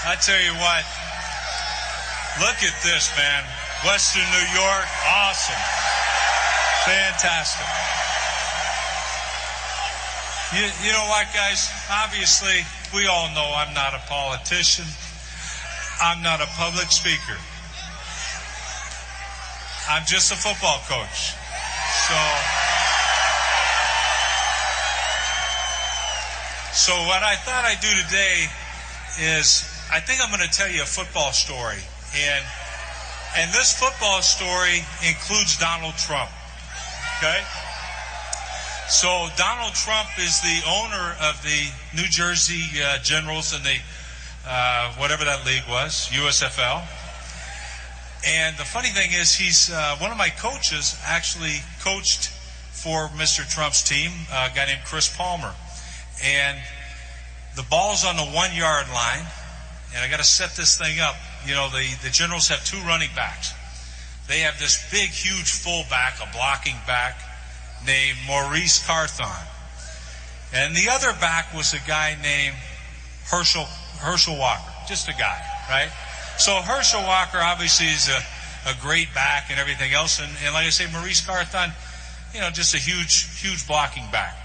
I tell you what, look at this, man. Western New York, awesome. Fantastic. You know what, guys? Obviously, we all know I'm not a politician. I'm not a public speaker. I'm just a football coach. So what I thought I'd do today is I think I'm going to tell you a football story. And this football story includes Donald Trump. Okay? So Donald Trump is the owner of the New Jersey Generals and the whatever that league was, USFL. And the funny thing is he's one of my coaches actually coached for Mr. Trump's team, a guy named Chris Palmer. And the ball's on the 1 yard line, and I got to set this thing up. You know, the Generals have two running backs. They have this big, huge fullback, a blocking back, named Maurice Carthon. And the other back was a guy named Herschel Walker, just a guy, right? So Herschel Walker obviously is a great back and everything else. And like I say, Maurice Carthon, you know, just a huge blocking back.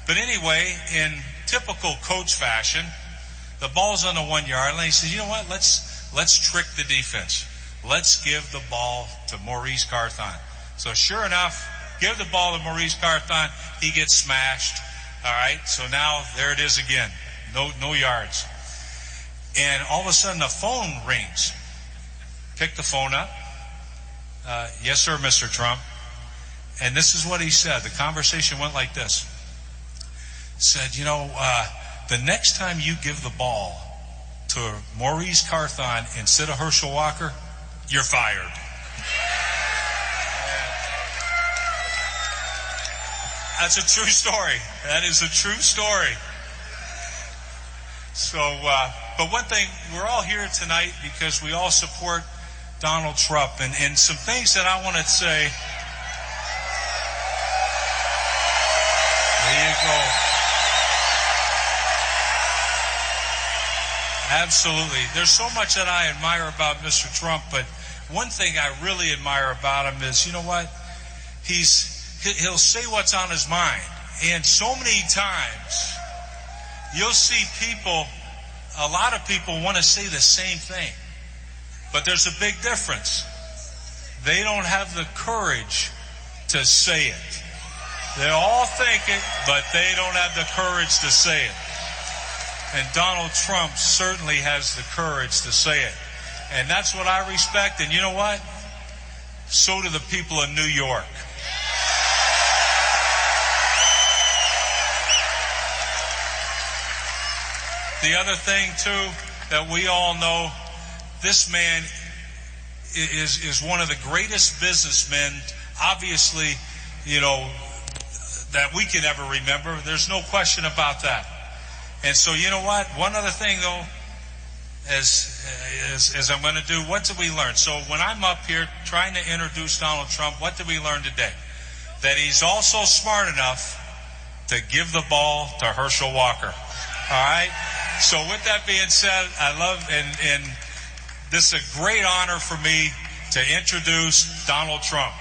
But anyway, in typical coach fashion, the ball's on the 1 yard line. He says, you know what, let's trick the defense. Let's give the ball to Maurice Carthon. So sure enough, give the ball to Maurice Carthon. He gets smashed. All right, so now there it is again. No yards. And all of a sudden the phone rings. Pick the phone up. Yes, sir, Mr. Trump. And this is what he said. The conversation went like this. Said, you know, the next time you give the ball to Maurice Carthon instead of Herschel Walker, you're fired. That's a true story. That is a true story. So, but one thing, we're all here tonight because we all support Donald Trump. And some things that I want to say. There you go. Absolutely. There's so much that I admire about Mr. Trump, but one thing I really admire about him is, you know what? He'll say what's on his mind. And so many times, you'll see people, a lot of people want to say the same thing. But there's a big difference. They don't have the courage to say it. They all think it, but they don't have the courage to say it. And Donald Trump certainly has the courage to say it. And that's what I respect. And you know what? So do the people of New York. The other thing, too, that we all know, this man is one of the greatest businessmen, obviously, you know, that we can ever remember. There's no question about that. And so, you know what? One other thing, though, as I'm going to do, what did we learn? So when I'm up here trying to introduce Donald Trump, what did we learn today? That he's also smart enough to give the ball to Herschel Walker. All right? So with that being said, I love, and this is a great honor for me to introduce Donald Trump.